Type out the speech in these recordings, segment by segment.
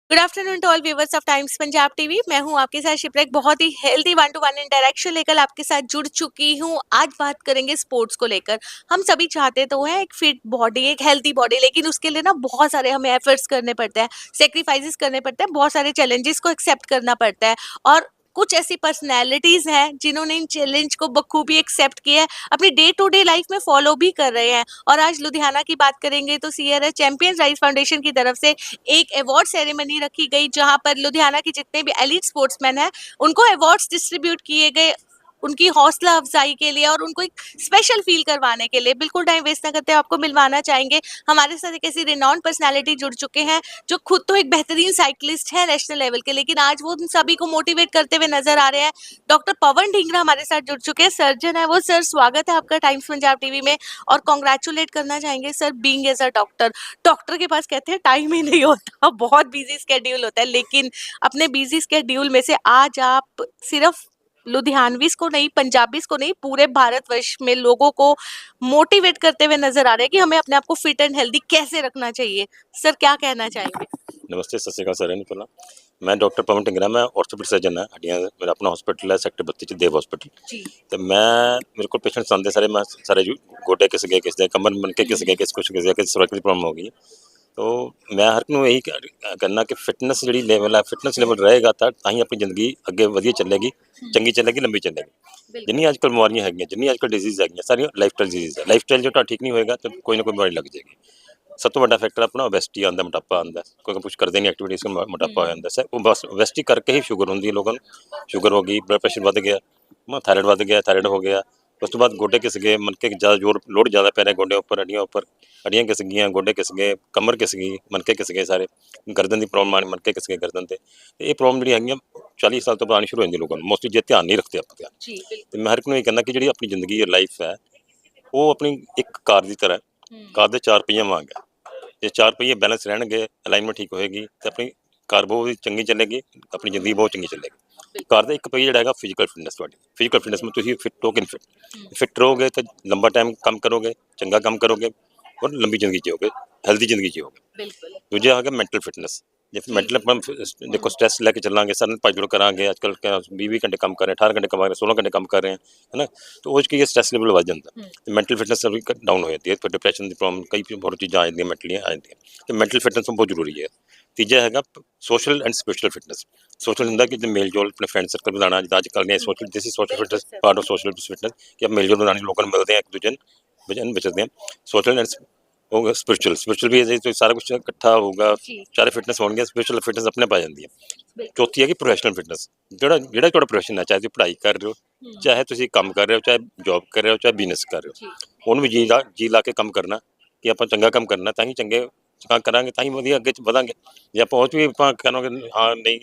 Good afternoon to all viewers of Times Punjab TV. मैं हूं आपके साथ शिप्रेक। बहुत ही healthy one to one interaction लेकर आपके साथ जुड़ चुकी हूं। आज बात करेंगे स्पोर्ट्स को लेकर। हम सभी चाहते तो हैं एक फिट बॉडी, एक हेल्दी बॉडी, लेकिन उसके लिए ना बहुत सारे हमें एफर्ट्स करने पड़ते हैं, सेक्रीफाइसेस करने पड़ते हैं, बहुत सारे चैलेंजेस को एक्सेप्ट करना पड़ता है। और कुछ ऐसी पर्सनैलिटीज हैं जिन्होंने इन चैलेंज को बखूबी एक्सेप्ट किया है, अपनी डे टू डे लाइफ में फॉलो भी कर रहे हैं। और आज लुधियाना की बात करेंगे तो सीआरएच चैंपियंस राइज फाउंडेशन की तरफ से एक अवार्ड सेरेमनी रखी गई, जहां पर लुधियाना के जितने भी एलीट स्पोर्ट्समैन हैं उनको अवार्ड्स डिस्ट्रीब्यूट किए गए, उनकी हौसला अफजाई के लिए और उनको एक स्पेशल फील करवाने के लिए। बिल्कुल टाइम वेस्ट ना करते आपको मिलवाना चाहेंगे हमारे साथ एक ऐसी रिनॉन पर्सनालिटी जुड़ चुके हैं जो खुद तो एक बेहतरीन साइकिलिस्ट है नेशनल लेवल के, लेकिन आज वो उन सभी को मोटिवेट करते हुए नजर आ रहे हैं। डॉक्टर पवन ढींगरा हमारे साथ जुड़ चुके हैं, सर्जन है वो। सर, स्वागत है आपका टाइम्स पंजाब टीवी में। और कॉन्ग्रेचुलेट करना चाहेंगे sir, being as a doctor. Doctor के पास कहते हैं टाइम ही नहीं होता, बहुत बिजी स्केड्यूल होता है, लेकिन अपने बिजी स्केड्यूल में से आज आप सिर्फ लुधियानवीस को नहीं, पंजाबीज को नहीं, पूरे भारतवर्ष में लोगों को मोटिवेट करते हुए नजर आ रहे हैं कि हमें अपने आप को फिट एंड हेल्दी कैसे रखना चाहिए। सर, क्या कहना चाहेंगे? नमस्ते, सत श्रीकाल सारे पहला। मैं डॉक्टर पवन ढिंगरा, मैं ऑर्थोपेडिक सर्जन है हड्डियां। मेरा अपना हॉस्पिटल है सेक्टर 32 देव हॉस्पिटल। तो मेरे को पेशेंट्स आते सारे, मैं सारे गोडे किस गए, किस कमर मन के किस गए, किस कुछ किस गए, किस सर्वाइकल प्रॉब्लम हो गई। तो मैं हर को यही कहना कि फिटनेस जी लेवल है, फिटनेस लेवल रहेगा तो ही अपनी जिंदगी अगे वधिया चलेगी, चंगी चलेगी, लंबी चलेगी। जिन्नी अजकल बीमारियां है, जिन्नी अजकल डिजीज है, सारी लाइफ स्टाइल डिजीज है। लाइफ स्टाइल जो ठीक नहीं होएगा तो कोई ना कोई बीमारी लग जाएगी। सब तो बड़ा फैक्टर अपना ओबेसिटी आंदा, मोटापा आंदा। कोई कुछ करते नहीं एक्टिविटीज को मोटापा हो जाता है। वो बस ओबेसिटी करके ही शुगर होंगी लोगों को, शुगर हो गई, ब्लड प्रेशर बढ़ गया, थायराइड बढ़ गया, थायराइड हो गया। उस तो बाद गोडे घिस गए, मनके ज़्यादा जोर लोड ज़्यादा पै रहा है गोडे उपर, हड्डियां घिस गई, गोडे घिस गए, कमर घिस गई, मनके घिस गए, सारे गर्दन की प्रॉब्लम आनी, मनके घिस गए गर्दन से। ये प्रॉब्लम जी है 40 साल तो आनी शुरू हो जाती लोगों को, मोस्टली जो ध्यान नहीं रखते आप ध्यान। तो मैं हर एक कहना कि जी अपनी जिंदगी लाइफ है वो अपनी एक कार की तरह, कार के 4 पहिए वांग है। जे 4 पहिए बैलेंस रहणगे, अलाइनमेंट ठीक होएगी तो अपनी कार बहुत चंगी चलेगी, अपनी जिंदगी बहुत चंगी चलेगी। कार का एक पहिया जो फिजिकल फिटनेस, फिजिकल फिटनेस में तुम फिट हो कि नहीं फिट, फिट रहोगे तो लंबा टाइम काम करोगे, चंगा काम करोगे और लंबी जिंदगी जियोगे, हेल्दी जिंदगी जियोगे। दूजा आ गया मैंटल फिटनेस। जैसे मैंटल अपन देखो स्ट्रैस लैके चलांगे, सर भज दौड़ करांगे, आजकल क्या 20 घंटे काम कर रहे हैं, 18 घंटे काम कर रहे हैं, 16 घंटे काम कर रहे हैं, है ना। तो उसकी स्ट्रैस लेवल बढ़ जाता है, तो मैंटल फिटनेस भी डाउन हो जाती है, फिर डिप्रैशन की प्रॉब्लम कई बहुत चीज़ा आ जाती मैंटली आ जाती है। तो मैंटल फिटनेस बहुत जरूरी है। तीजा है social and spiritual fitness. Social होंगे कि मेल जोल अपने फ्रेंड सर्कल बनाना, जिदा अजकल ने social this social fitness part of social fitness कि आप मेल जोल बनाने, लोगों को मिलते हैं, एक दूजे वजन बचते हैं। सोशल एंड होगा स्पिरिचुअल, स्पिरिचुअल भी तो सारा कुछ इकट्ठा होगा, सारे फिटनेस होंगे, स्पिरिचुअल फिटनेस अपने पा जाती है। चौथी है कि प्रोफैशनल फिटनेस, जो प्रोफैशन है, चाहे तुम पढ़ाई कर रहे हो, चाहे तुम काम कर रहे हो, चाहे जॉब कर रहे हो, चाहे बिजनेस कर रहे हो, उन्होंने भी जी ला के काम करना कि आप चंगा काम करना, ताकि चंगे काम करांगे, ताकि वधिया अगे बढ़ांगे। जे आप भी आप कहोगे हाँ नहीं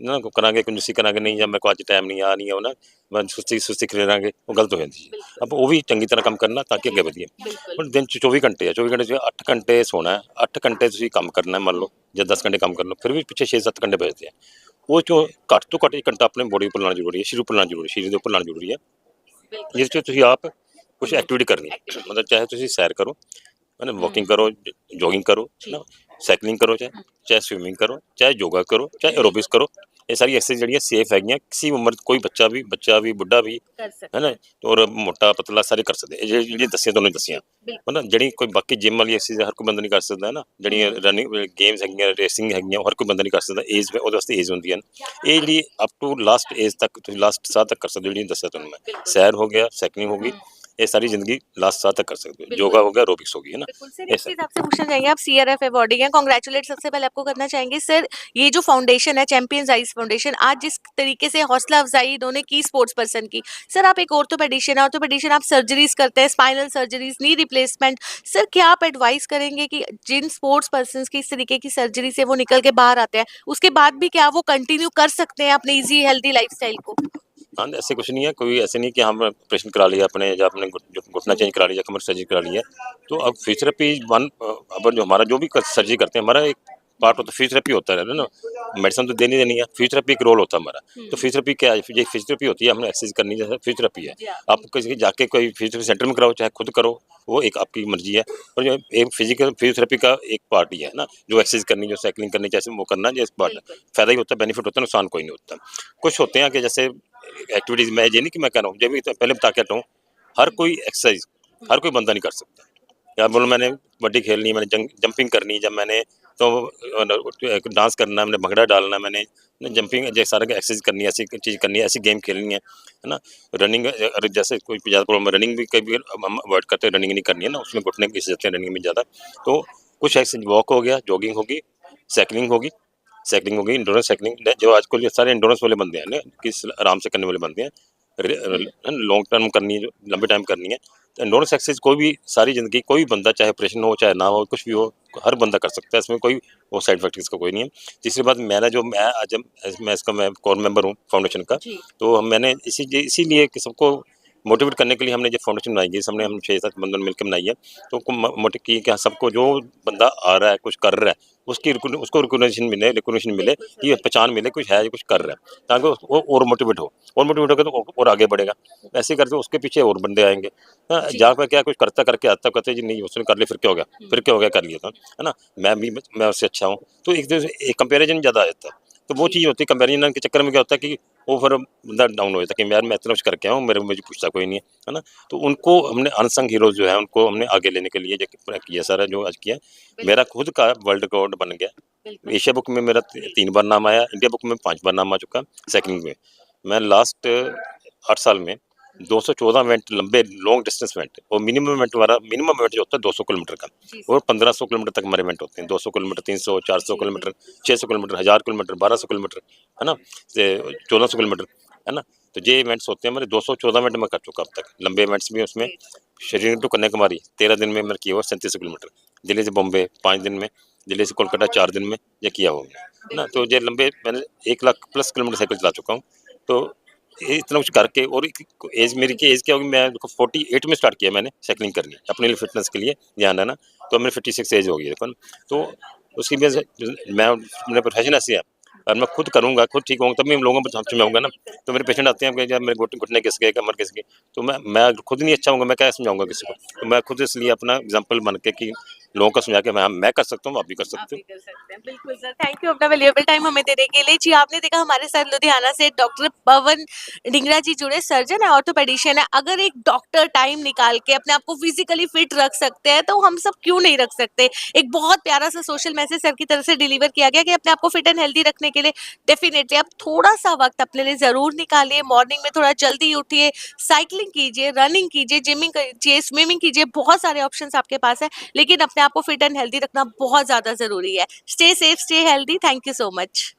ना करांगे, कंजूसी करांगे, नहीं या मेरे को अज टाइम नहीं आ नहीं है ना, मैं सुस्ती सुस्ती करांगे, वो गलत हो जाती है। आप वो भी चंगी तरह काम करना ताकि अगे वधिए। ਹੁਣ दिन 24 घंटे है, 24 घंटे 8 घंटे सोना है, 8 घंटे तुम काम करना है, मान लो या 10 घंटे काम कर लो, फिर भी पिछले 6-7 घंटे बचते हैं। वो चो घट तो घट 1 घंटा अपने बॉडी पर लाना जरूरी है, शरीर पर लाना जरूरी है, शरीर के उपर लाना जरूरी है, जिस आप कुछ एक्टिविटी करनी है। मतलब चाहे तुम सैर करो, है ना, वॉकिंग करो, जॉगिंग करो, है ना, साइकिलिंग करो, चाहे स्विमिंग करो, चाहे योगा करो, चाहे एरोबिक्स करो। ये सारी एक्सरसाइज जी सेफ है, किसी उम्र कोई बच्चा भी बुढ़ा भी, है ना, और मोटा पतला सारे कर सकते हैं। जी दसिया तुमने दसिया है ना, जी कोई बाकी जिम वाली एक्सरसाइज हर कोई बंदा नहीं कर सकता, है ना, जी रनिंग गेम्स है, रेसिंग है, हर कोई बंदा नहीं कर सकता। एज वो एज होंगी है, ये जी अप टू लास्ट एज तक, लास्ट साह तक कर सकते हो। दसिया तुमने मैं, सैर हो गया, साइकिलिंग होगी, ये सारी जिंदगी लास्ट साल तक कर सकते हो। योगा हो गया, एरोबिक्स होगी, है ना। एक चीज आपसे पूछना चाहेंगे, आप सीआरएफ अवॉर्डी हैं, कांग्रेचुलेट सबसे पहले आपको करना चाहेंगे। सर, ये जो फाउंडेशन है चैंपियंस राइज फाउंडेशन, आज जिस तरीके से हौसला अफजाई इन्होंने की स्पोर्ट्स पर्सन की, सर आप एक ऑर्थोपेडिशियन है, ऑर्थोपेडिशियन आप सर्जरीज करते हैं, spinal surgeries, knee replacement. Sir, क्या आप एडवाइस करेंगे कि जिन स्पोर्ट्स पर्सन की इस तरीके की सर्जरी से वो निकल के बाहर आते हैं, उसके बाद भी क्या वो कंटिन्यू कर सकते हैं अपनी इजी हेल्दी लाइफस्टाइल को? हाँ, ऐसे कुछ नहीं है, कोई ऐसे नहीं कि हम ऑपरेशन करा लिया अपने, या अपने घुटना चेंज करा लिया, कमर सर्जरी करा लिया, तो अब फिजियोथेरेपी वन अब जो हमारा जो भी सर्जरी करते हैं, हमारा एक पार्ट होता है, फिजियोथेरेपी होता है ना, मेडिसिन तो देनी देनी है, फिजियोथेरेपी एक रोल होता है हमारा। तो फिजियोथेरेपी क्या है, ये फिजियोथेरेपी होती है, हमने एक्सरसाइज करनी जैसे फिजियोथेरेपी है। आप किसी जाके कोई फिजियोथेरेपी सेंटर में कराओ चाहे खुद करो, वो एक आपकी मर्जी है। और जो एक फिजिकल फिजियोथेरेपी का एक पार्ट ही है ना, जो एक्सरसाइज करनी, जो साइकिलिंग करनी, जैसे वो करना, जो पार्ट है, फायदा ही होता है, बेनिफिट होता है, नुकसान कोई नहीं होता। कुछ होते हैं कि जैसे एक्टिविटीज में, ये नहीं कि मैं कह रहा हूँ, जब भी तो पहले बता के हटा हूँ, हर कोई एक्सरसाइज हर कोई बंदा नहीं कर सकता। या बोलो मैंने कबड्डी खेलनी है, मैंने जंपिंग करनी है, जब मैंने तो डांस करना है, मैंने भंगड़ा डालना है, मैंने जंपिंग जैसे सारा एक्सरसाइज करनी है, ऐसी चीज़ करनी है, ऐसी गेम खेलनी है ना। रनिंग अगर जैसे कोई ज़्यादा प्रॉब्लम, रनिंग भी कभी हम अवॉइड करते हैं, रनिंग नहीं करनी है ना, उसमें घुटने की जाते हैं रनिंग में ज़्यादा। तो कुछ एक्सरसाइज वॉक हो गया, जॉगिंग होगी, साइकिलिंग होगी, इंडोरेंस साइकिलिंग, जो आजकल ये सारे इंडोरेंस वाले बंदे हैं ना, कि आराम से करने वाले बंदे हैं, लॉन्ग टर्म करनी है, लंबे टाइम करनी है। तो एंडोरेंस एक्सरसाइज कोई भी सारी ज़िंदगी कोई भी बंदा, चाहे ऑपरेशन हो चाहे ना हो, कुछ भी हो, हर बंदा कर सकता है, इसमें कोई वो साइड इफेक्ट इसका कोई नहीं है। तीसरी बात, मैं आज मैं कोर मेंबर हूँ फाउंडेशन का। तो मैंने इसीलिए कि सबको मोटिवेट करने के लिए हमने जो फाउंडेशन बनाई है, हमने हम 6-7 बंदों ने मिलकर बनाई है। तो मोटिव की कि सबको, जो बंदा आ रहा है कुछ कर रहा है, उसको रिकॉग्निशन मिले, कि पहचान मिले, कुछ है, कुछ कर रहा है, ताकि वो और मोटिवेट हो, और मोटिवेट होगा तो और आगे बढ़ेगा। ऐसे करते उसके पीछे और बंदे आएंगे। हाँ, जहाँ पर क्या कुछ करता करके आता कहते जी नहीं उसने कर लिया, फिर क्या हो गया, फिर क्या हो गया, कर लिया था, है ना, मैं उससे अच्छा हूँ। तो एक कंपेरिजन ज़्यादा आ जाता है। तो वो चीज़ होती है, कंपेरिजन के चक्कर में क्या होता है कि वो फिर बंदा डाउन हो जाता है कि यार मैं इतना कुछ करके आऊँ, मुझे पूछता कोई नहीं है ना। तो उनको हमने अनसंग हीरोज जो है, उनको हमने आगे लेने के लिए जो किया सारा, जो आज किया। मेरा खुद का वर्ल्ड रिकॉर्ड बन गया, एशिया बुक में मेरा 3 बार नाम आया, इंडिया बुक में 5 बार नाम आ चुका, साइकिलिंग में। मैं लास्ट 8 साल में 214 इवेंट, लंबे लॉन्ग डिस्टेंस इवेंट, और मिनिमम इवेंट जो होता है 200 किलोमीटर का, और 1500 किलोमीटर तक हमारे इवेंट होते हैं, 200 kilometre, 300, 400 kilometre, 600 kilometre, 1000 kilometre, 1200 kilometre, है ना, 1400 किलोमीटर, है ना। तो ये इवेंट्स होते हैं हमारे, 214 इवेंट मैं कर चुका अब तक, लंबे इवेंट्स भी उसमें। श्रीनगर टू कन्याकुमारी 13 दिन में मैंने किया हुआ, 3700 किलोमीटर। दिल्ली से बॉम्बे 5 दिन में, दिल्ली से कोलकाता 4 दिन में, ये किया हुआ है ना। तो ये लंबे मैंने 1 लाख प्लस किलोमीटर साइकिल चला चुका हूँ। तो ये इतना कुछ करके, और एज मेरी की एज क्या होगी, मैं 48 में स्टार्ट किया मैंने साइकिलिंग करनी अपने लिए, फिटनेस के लिए ध्यान है ना। तो मेरी 56 एज हो गई है देखो ना। तो उसकी वजह से मैं, मेरा प्रोफेशन ऐसे है, और मैं खुद करूँगा, खुद ठीक होऊंगा, तब मैं लोगों को समझाऊंगा ना। तो मेरे पेशेंट आते हैं कि यार मेरे घुटने किसके, कमर किसके, तो मैं खुद नहीं अच्छा होऊंगा, मैं क्या समझाऊंगा किसी को। तो मैं खुद इसलिए अपना एग्जाम्पल बन के कि लोगों को समझा के मैं कर सकता हूँ, आप भी कर सकते हो। कर सकते हैं, बिल्कुल सर। थैंक यू अपना वैल्यूएबल टाइम हमें देने के लिए। जी, आपने देखा हमारे साथ लुधियाना से डॉक्टर पवन ढिंगरा जी जुड़े, सर्जन है, ऑर्थोपेडिशियन है। अगर एक डॉक्टर टाइम निकाल के अपने आप को फिजिकली फिट रख सकते हैं, तो हम सब क्यों नहीं रख सकते। एक बहुत प्यारा सा सोशल मैसेज सर की तरफ से डिलीवर किया गया कि अपने आप को फिट एंड हेल्दी रखने के लिए डेफिनेटली आप थोड़ा सा वक्त अपने लिए जरूर निकालिए। मॉर्निंग में थोड़ा जल्दी उठिए, साइकिलिंग कीजिए, रनिंग कीजिए, जिमिंग कीजिए, स्विमिंग कीजिए, बहुत सारे ऑप्शंस आपके पास है। लेकिन अपने आप को फिट एंड हेल्दी रखना बहुत ज्यादा जरूरी है। Stay safe, stay healthy. Thank you so much.